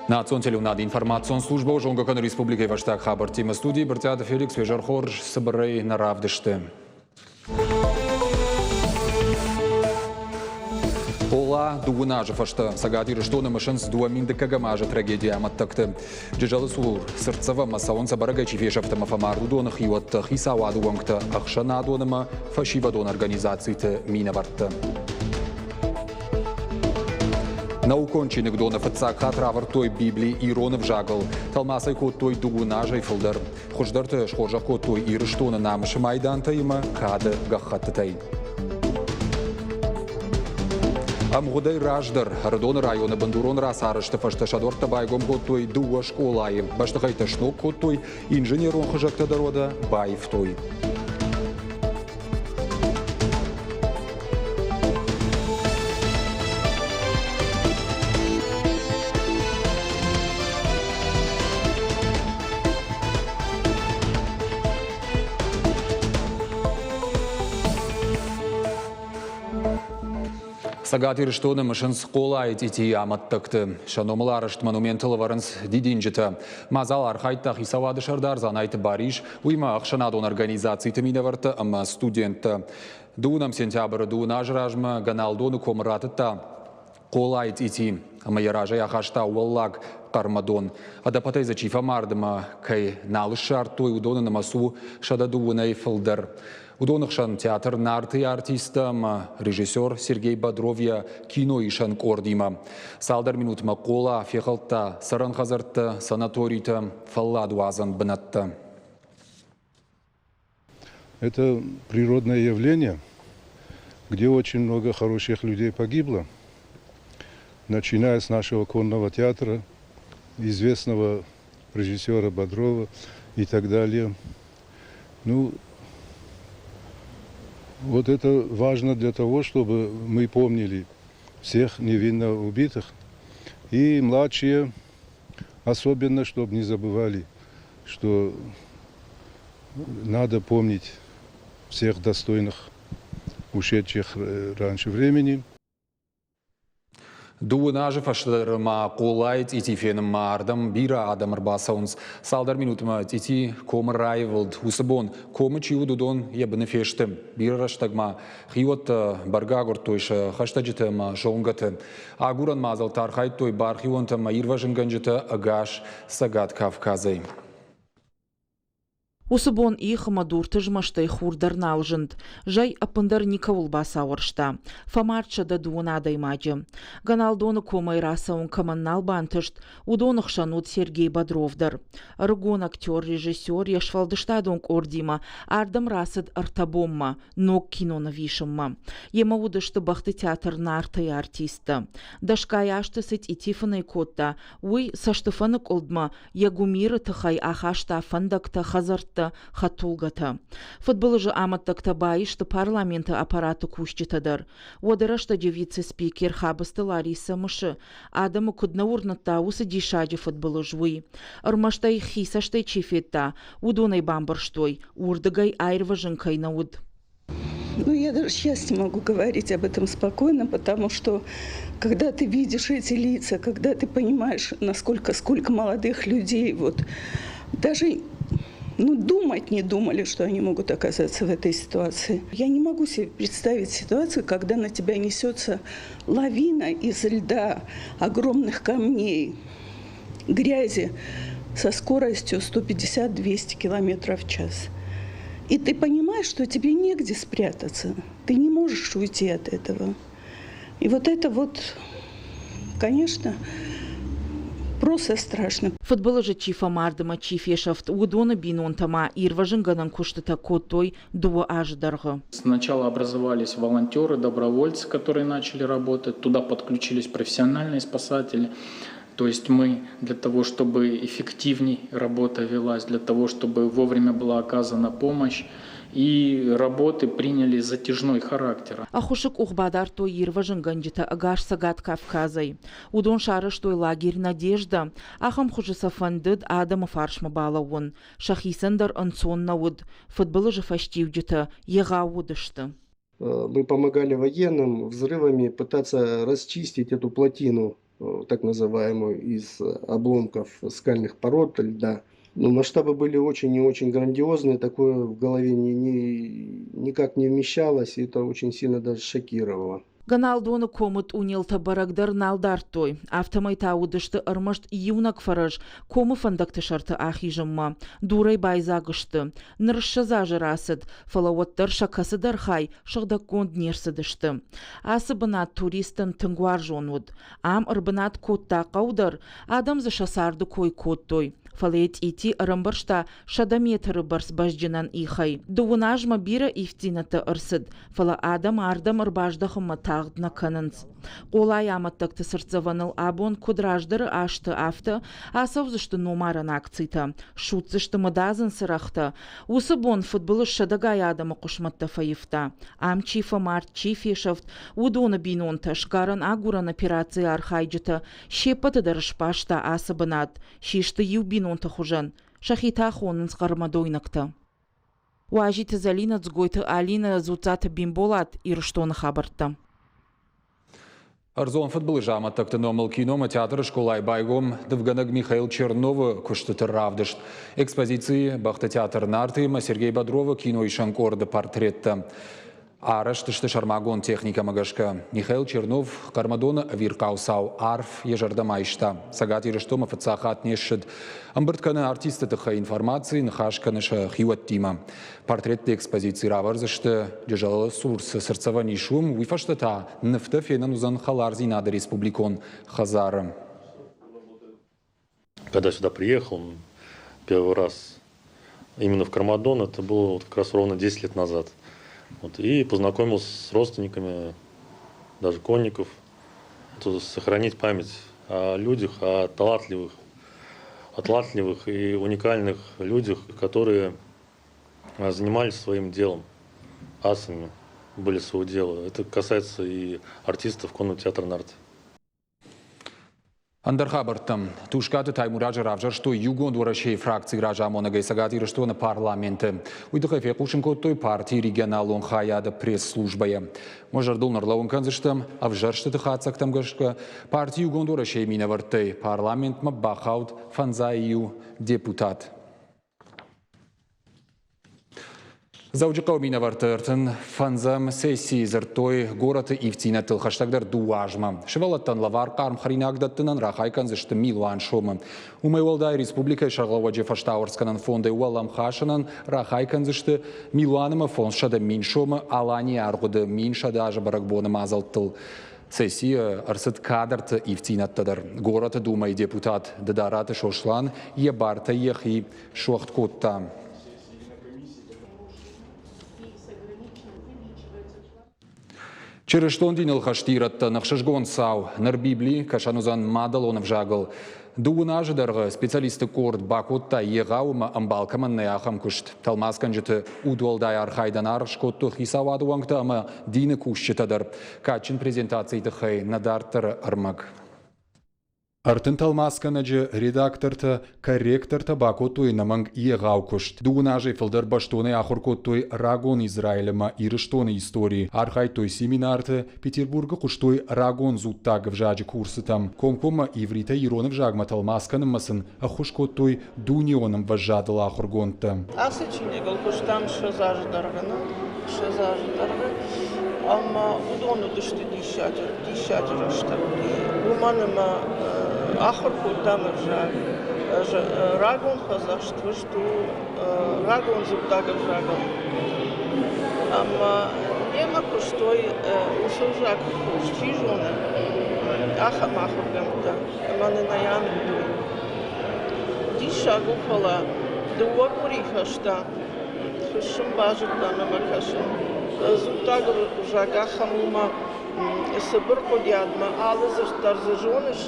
Национ телеунады информацион служба Жонгокон Республикой Ваштак Хабар Тима студии Бартиада Феликс Вежархорж Сабарей Наравдышты. Пола дугунажа фашта сагати рештона машинс дуаминда кагамажа трагедия маттакты. Джижалы сулур сырцава масаон сабарага чифешафта мафамарду донах юатта хисава дуангта ахшана донама фашива дон организацийты минаварта. На уконченных донов отца хатравар той Библии Иронов жагал. Талмасай кот той дугунажа и филдер. Хождарты шхожа кот той и рештона намыши майданта има кады гахаттатай. Амгудай раждар, Радон района Бандурон расарышты фашташадор табайгом кот той дуа школаи. Баштахайта шнок кот той инженерон хожакта дорода байв той. Сагати рештоны машинс қолайт ити аматтықты. Шаномаларышт монументалы варынс дидинжіті. Мазал архайттақ исавады шардар занайты бариш. Уйма ақшанадон организацийты минаварты, ама студентті. Дуынам сентябры дуына жыражмы ганалдоны комыратытта. Қолайт ити. Ама яража яхашта уаллаг қармадон. Адапатай за чифа мардыма кай налыш шартой удоны намасу шададуынай фылдыр. Удонықшан театр нарты артистам, режиссер Сергей Бодровья кино ишан кордима. Салдар минутма кола, фехалта, саран хазарта, санаторийта, фалладу азан бнатта. Это природное явление, где очень много хороших людей погибло. Начиная с нашего конного театра, известного режиссера Бодрова и так далее. Ну, вот это важно для того, чтобы мы помнили всех невинно убитых. И младшие, особенно, чтобы не забывали, что надо помнить всех достойных, ушедших раньше времени. Дуынажы фаштарыма қолайт ити фенім мардым бира адамыр басауынс. Салдар минутыма тити комы райвылд. Усыбон комы чиудудон ебіні фештім. Бира раштагма хиот баргагор тойшы хаштаджитыма жонгаты. Агуран мазал тархайт той бархионтыма ирважынганжыты агаш сагат Кавказай. Усыбон ихыма дуртыжмаштай хурдар налжынд. Жай апындар никавыл басауыршта. Фамарча да дуынадай мажы. Ганалдоны комай расауын каманнал бантышт. Удонық шанут Сергей Бодровдар. Рыгон актер, режиссер, яшвалдыштадонг ордима. Ардам расыд артабомма. Ног киноны вишымма. Ема удышты бахты театр нартай артиста. Дашкай аштысыт и тифынай котта. Уй саштыфанық олдма. Ягумиры тыхай ахашта фандакта хазарта. Хатулгата. Футболыжы аматтакта байышты парламенты аппараты кушчитадар. Уадарашта девицы спикер хабысты Лариса Мышы. Адамы кудна урнатта усы дишаджи футболыжвы. Армаштай хисаштай чифетта. Удонай бамбарштой. Урдагай айрважынкай науд. Ну, я даже сейчас не могу говорить об этом спокойно, потому что, когда ты видишь эти лица, когда ты понимаешь, сколько молодых людей, вот, даже думать не думали, что они могут оказаться в этой ситуации. Я не могу себе представить ситуацию, когда на тебя несется лавина из льда, огромных камней, грязи со скоростью 150-200 километров в час. И ты понимаешь, что тебе негде спрятаться. Ты не можешь уйти от этого. И вот это вот, конечно, просто страшно. Футболыжы чифа мардыма чифешафт удоны бинонтама ирважынганан куштыта коттой дуа аждарғы. Сначала образовались волонтеры, добровольцы, которые начали работать. Туда подключились профессиональные спасатели. То есть мы для того, чтобы эффективней работа велась, для того, чтобы вовремя была оказана помощь, и работы приняли затяжной характер. Ахушек ухбадар той ирважынганжита агаш сагат Кавказай. Удон шарыш той лагерь надежда. Ахам хужиса фандыд адама фаршма балауын. Шахисандар ансон науд. Футболы же фаштивджита ега удышты. Мы помогали военным взрывами пытаться расчистить эту плотину так называемую, из обломков скальных пород льда. Но масштабы были очень и очень грандиозные, такое в голове никак не вмещалось, и это очень сильно даже шокировало. Ганалдоны комут унилта барагдар налдартой. Автомай таудышты ырмышт юнак фараж. Кому фандакты шарты ахижымма. Дурай байзагышты. Ныршы зажырасыд. Фалауаттар шакасыдар хай. Шығда конд нерсідішті. Асы бынат туристын тыңгуар жонуд. Ам ырбынат котта қаудар. Адам зашасарды кой коттой. Фалет ити ырымбыршта шада метры барс бажджинан ихай. Дуынажма бира ифтинаты ырсыд. Фала адам ардам ырбаждахыма тағдына канынц. Қолай аматтықты сыртзаваныл абон кудраждыры ашты афты, асавзышты номаран акцийта. Шутзышты мыдазын сырахты. Усы бон футболы шадагай адамы құшматты фаифта. Ам чифа март чифешавт. Удоны бинон ташкаран агуран операция архайджыты. Шепаты дарышпашта асыбынат. Шишты юбинон тахужан. Шахита хонын сғармадойнакты. Уажиты залина дзгойты алина зуцаты бимболат ирыштоны хабарты. Арзон футболы жаматтықты номыл кинома театры школай байгом Дывганаг Михаил Черновы күшті равдышт. Экспозиции бақты театр нартыма Сергей Бодрова кино ишанкорды портретті. Арыштышты шармагон техника магашка. Михаил Чернов кармадона виркаусау арф ежардамайшта. Сагат ирыштома фацахат нешшід. Амбыртканы артисты тыха информации нахашканыша хиуаттима. Портретті экспозиции раварзышты дежалы сурсы сырцавани шум уйфаштата нефті фенан узан халарзи нады республикон Хазарым. Когда сюда приехал первый раз именно в Кармадон, это было как раз ровно 10 лет назад. И познакомился с родственниками, даже конников. Сохранить память о людях, о талантливых и уникальных людях, которые занимались своим делом, асами были своего дела. Это касается и артистов конного театра «Нарт». Андархабартам тушкаты Таймураджа равжар, что югон дворашей фракции Ражамона Гайсагати что на парламенте. Уйдахафе Кушенко той партии регионалон хаяда пресс-службая. Можардул нарлаун канзыштам, а в жаршты тахацак там гашка партии югон дворашей минаварты парламент мабахаут фанзаию депутат. Заучикау минавартыртын фанзам сессии зыртой гораты ивтина тылхаштагдар дуажма. Шевалаттан лавар карм харинагдаттынан рахайкан зышты Милуан шома. Умайвалдай республика шарлаваджи фаштауэрсканан фонда уалам хашанан рахайкан зышты Милуаныма фон шада мин шома алани аргуды мин шада ажа баракбоным азалттыл. Сессия арсыт кадрты ивтинаттадар. Гораты думай депутат дадараты шошлан ебарта ехи шохт котта. Через что динил хаштиратта нахшашгон сау нар Библи кашанузан мадалонов жагал. Дуунажы дарғы специалисты корд бакотта егаума амбалкаман неяхам күшт. Талмаскан жыты удуалдай архайдан аршкотту хисаваду ваңта ама дины күшчетадар. Качин презентацийты хай надартыр армаг. Артын талмасканаджы редакторты, корректорты бакотуй наманг егау күшт. Дуунажы фылдар баштоны ахуркоттуй рагон Израилема ирыштоны истории. Архайтой семинарты Петербурга куштуй рагон зуттаг в жаджи курсытам. Комкома иврита ироны в жагма талмасканым масын ахушкоттуй дунионым важадыл ахургонты. Асычынегал куштам шазажы даргана, Ama udonu düştü dişacı işte. Umanıma ahır kurtamır ragon kazançtı, что ragon zubdagı ragon. Ama nema koştoy usuzak koştijone. Aham ahırgamda. Mane nayandı. Dişagu fala duakuri haşta. Хышым бажыттаны макашым. Зуттагы жагахамума сыбыр кодядма алызыштар зажоныш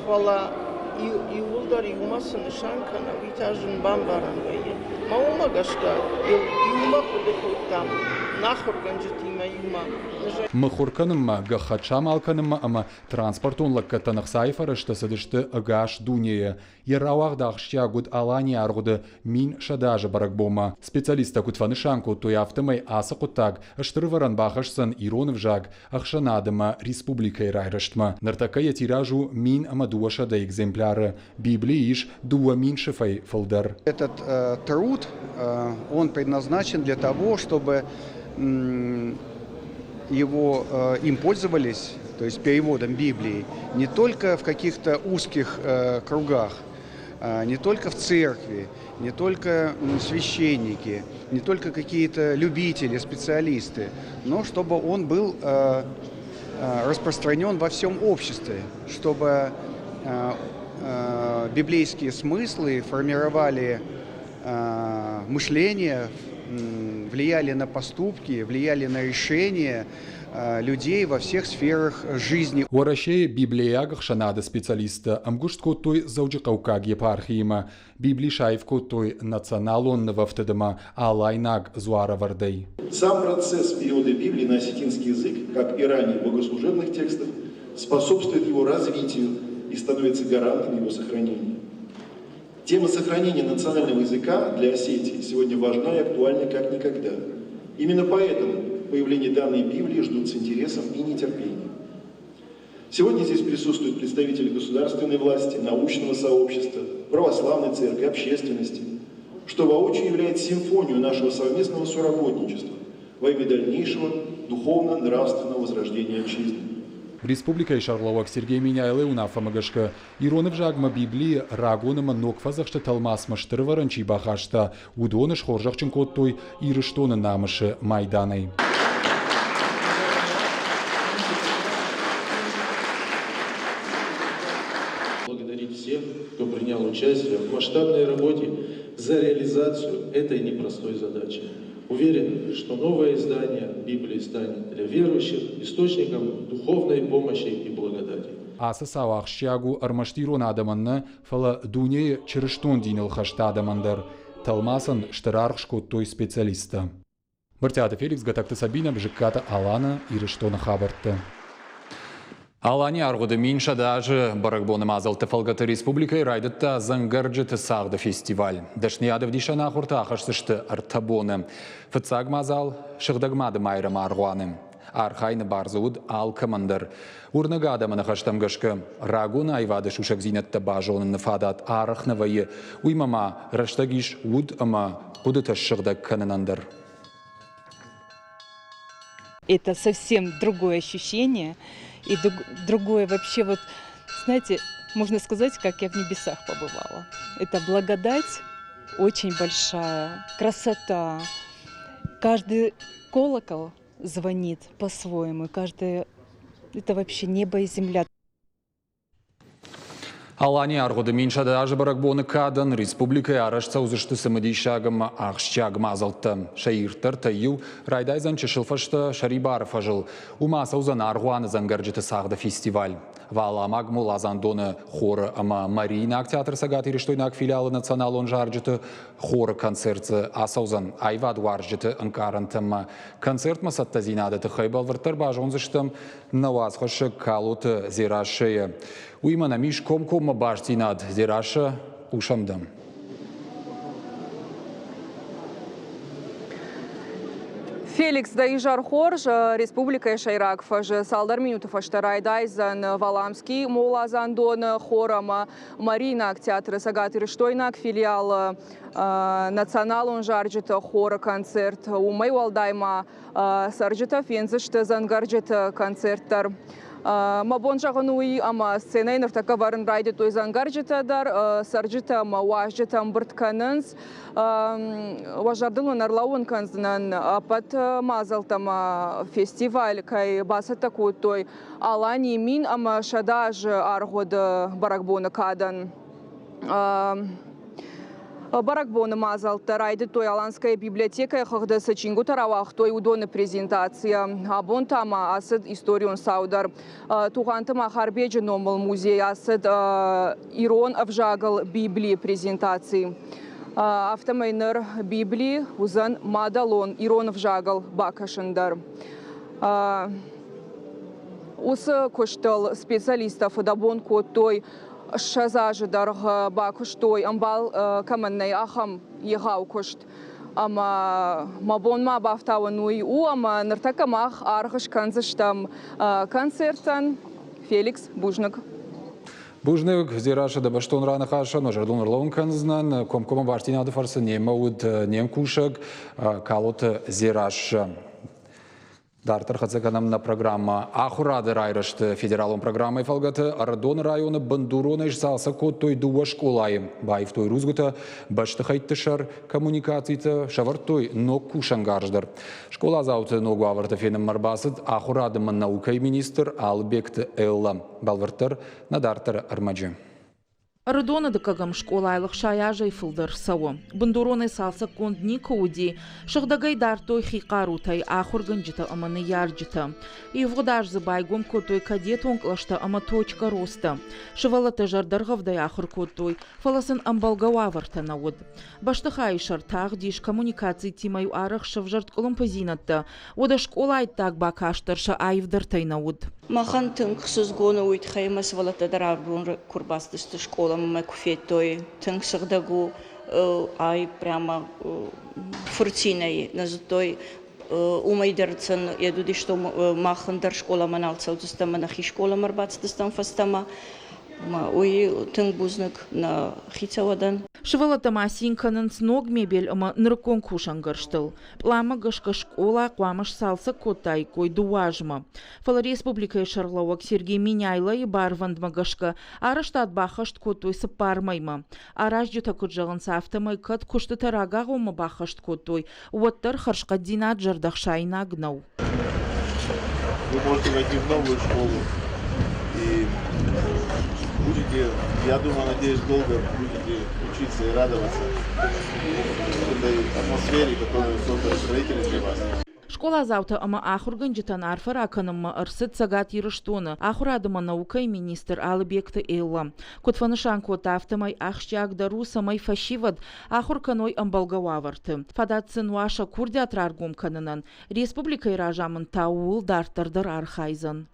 фала иулдар иумасын шанкана витажын бамбаран гайе. Маума гашка иума куды куттам нахурганжит има. Махурканымма, гахачам алканымма, ама транспортун лаккатанах сайфарышты садышты агаш дунье. Ерауахдах щагуд алани аргуды мин шадажы баракбома. Специалиста кутфанышанку той автомай аса кутаг, аштырваран бахашсан иронов жаг, ахшанадыма республикой райрыштма. Нартакая тиражу мин ама дуа шада экземпляры. Библии иш дуа мин шифай фолдер. Этот труд, он предназначен для того, чтобы им пользовались, то есть переводом Библии, не только в каких-то узких кругах, не только в церкви, не только священники, не только какие-то любители, специалисты, но чтобы он был распространен во всем обществе, чтобы библейские смыслы формировали мышление, влияли на поступки, влияли на решения людей во всех сферах жизни. Уарашей Библиягах шанада специалиста, амгуштко той зауджикаукаг епархима, Библи шайвко той националонного втедама, алайнаг зуара вардей. Сам процесс перевода Библии на осетинский язык, как и ранее в богослужебных текстах, способствует его развитию и становится гарантом его сохранения. Тема сохранения национального языка для Осетии сегодня важна и актуальна как никогда. Именно поэтому появление данной Библии ждут с интересом и нетерпением. Сегодня здесь присутствуют представители государственной власти, научного сообщества, православной церкви, общественности, что воочию является симфонией нашего совместного соработничества во имя дальнейшего духовно-нравственного возрождения отчизны. Республика Шарловак Сергей Миняйлы унафамагашка. Иронов жагма Библии рагоныма нокфазахшта талмасма штырваранчи бахашта. Удоныш хоржахчин коттой ирыштоны намышы майданой. Благодарить всех, кто принял участие в масштабной работе за реализацию этой непростой задачи. Уверен, что новое издание Библии станет для верующих источником духовной помощи и благодати. Аса савах щагу армаштирон адаманны фала дуне чырыштон динил хашта адамандар. Талмасан штырархшко той специалиста. Бартята Феликс гатакты Сабина бжиката Алана и рыштона хабарты. Алани аргуды минша даже баракбоны мазалты фалгаты республикой райдытта зангарджыты сағды фестиваль. Дашниядов дишана хурта ахашсышты артабоны. Фыцаг мазал шығдагмады майрам аргуаны. Архайны барзуд ал командыр. Урнага адаманы хаштамгашкы. Рагуна айвады шушак зинетті бажонын фадат арахнавайы. Уймама раштагиш уд ама кудыта шығдаг канынандыр. Это совсем другое ощущение. И другое вообще, вот, знаете, можно сказать, как я в небесах побывала. Это благодать очень большая, красота. Каждый колокол звонит по-своему, каждое, это вообще небо и земля. Алани аргуды миншада ажы баракбоны кадан республика арашца узышты самадишагам ахшчагам азалты. Шаиртар тайю райдайзан чешылфашты шарибаров ажыл. Умаса узан аргуаны зангарджыты сағды фестиваль. Валамаг мулазандоны хоры ама Маринак театр сагат ириштойнак филиалы националон жарджыты хоры концертцы асаузан айвад варджыты анкарантыма. Концерт масатта зинадыты хайбалвыртар бажонзыштым навазхышы калуты зирашые. Уймана миш комкома баштинад зираша ушамдам. Феликс Даижар Хорж, Республика Шайрак, Салдар Минутов, Райдайзан, Валамский, Мулазандон, Хорама, Марина, театр Сагат Ириштойнак, филиал Националун Жарджита, Хора концерт, Умай Валдайма, Сарджита, Фензышта, Зангарджита, концерттар. Мабон жағынуи ама сценайныр така варын райды той зангарджитадар, сарджита ама уажджита мбыртканынз, важардылын арлауын канзынан апат мазалтама фестиваль, кай баса таку той алани мин ама шадаж аргоды баракбоны кадан. Баракбоны мазалты райды той аланская библиотека хыгды сычингу таравах той удоны презентация. Абон тама асыд историон саудар. Туғантыма харбеджи номыл музей асыд ирон авжагал библии презентации. автомайнер Библии узан Мадалон Иронов жагал бакашындар. Осы көштіл специалистов дабон көттой шазажыдар бакыштой амбал каманнай ахам егау көшт. Ама мабонма бафтауануи ама ныртакамах арғыш канзыштам концертан Феликс Бужник. Бужник зираша да баштон рана хаша, но жардун орлон канзнан, комкома бартинады фарса немауд немкушек, калот зираша. Дартар хацаканам на программа Ахурады райрышты федералом программой фалгаты Арадон районы Бандуроны жсалса код той дуа школайым. Байв той рузгыта башты хайттышар коммуникацийты шаварт той ног кушангарждар. Школа зауты ногу аварты фенім марбасыд Ахурадымын наукай министр Албекті Элла. Балварттар на Дартар Армаджи. Радона дыкагам школайлық шаяжай фылдар сауы. Бандуроны салса кондни коуди, шагдагай дартой хикарутай ахурган жита аманы ярджита. И вғыдаш забайгом котой кадет онклашта ама точка роста. Шывалата жардарғавдай ахур котой, фаласын амбалгауаварта науд. Баштыхай шартақ диш коммуникаций тимаю арық шывжарт колумпазинатта. Ода школай так бакаштарша айвдартай науд. Махан тыңқсыз гоны уйтхаймас валата дарабун курбастысты школа макуфетой тыңсырдагу ай прямо фуртиной назатой умайдерцен ядуди что махандар школа маналцаутыста манахи школа марбацтыстан фастама ой тыңбузник на хицавадан. Шывалата масинканын сног мебель ама ныркон кушангарштыл. Плама гашка школа квамаш салса котай кой дуажма. Фала республика шарлауак Сергей Миняйла и барвандма гашка араштат бахашт котой сапармайма. Араш жута куджаган сафтамай кат кушты тарага гома бахашт котой. Уаттар харшка динат жардахшайна гнау. Вы можете войти в новую школу и будете, я думаю, надеюсь, долго будете учиться и радоваться этой атмосфере, которую создали строители для вас. Школа завта ама ахурган житан арфар аканымма арсыт сагат ирыштоны. Ахурадыма наукай министр Албекті Элла. Котфанышан кот автомай ахшчак дару самай фашивад ахурканой амбалгауаварты. Фадатсын уаша курди атраргум канынан. Республика иражамын таул дартардар архайзан.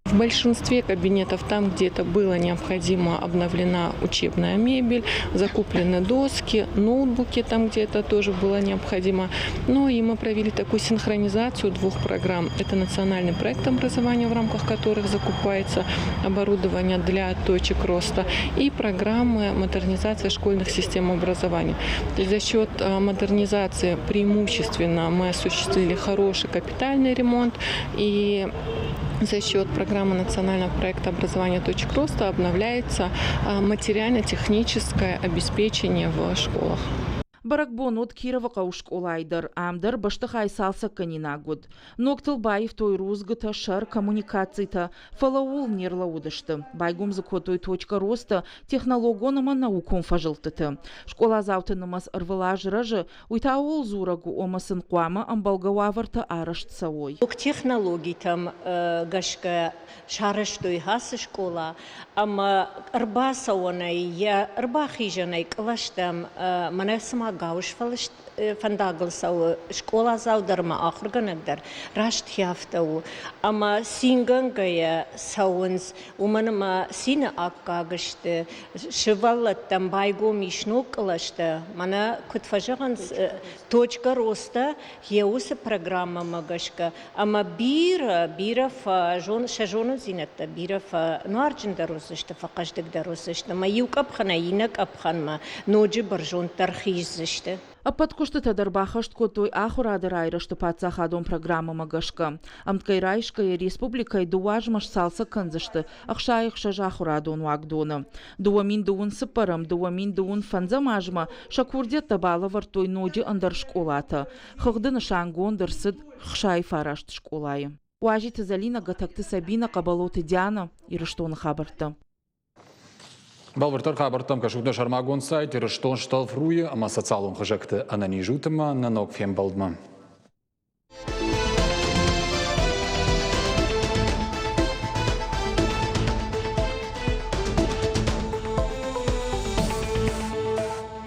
В большинстве кабинетов, там, где это было необходимо, обновлена учебная мебель, закуплены доски, ноутбуки, там, где это тоже было необходимо. Ну и мы провели такую синхронизацию двух программ. Это национальный проект образования, в рамках которых закупается оборудование для точек роста, и программы модернизации школьных систем образования. То есть за счет модернизации преимущественно мы осуществили хороший капитальный ремонт, и за счет программы национального проекта образования точек роста обновляется материально-техническое обеспечение в школах. Баракбон от Кирова школайдар, амдар баштахай салса канинагуд. Ноктал байв той рузгата шар коммуникацийта фалаул нерлаудышты. Байгум закотой точка роста технологонама науком фажылтыты. Школа завтынымас ырвылаж рыжы уйтаул зурагу омасын қуама амбалгауаварта арышт сауой. Технологий там гашка шарыштой хасы школа, ама рба сауанай, я рба хижанай калаштам манасама гауш фандагл сау школа заударма ахурганагдар рашт хяфтау ама сингангая сауынс уманама сина аккагышты шываллат там байгу мишну калашты мана кутфажаган точка роста еусы программа магашка ама бира фа жон шажону зинатта бира фа нуарджинда розышты факаждыгда розышты ма юкапхана инак апханма ноджи баржон тархизышты. А подкушты тадарбахашт котой ахурады райрышты пацахадон программа магашка. Амткай райшкая республикай дуажмаш салса канзышты, ахшайх шажахурадон вагдона. Дуамин дуун сыпарам, дуамин дуун фанзамажма, шакурде табала вартой ноди андар школата. Хагдына шангон дырсыд хшай фарашт школай. Уажиты Залина гатакты Сабина кабалоты Диана и рыштон хабарта. Балвартар хабартам кашугда шармагон сайт, ирыштон шталфруя, ама социалон хажакты анани жутыма, на ног фем балдма.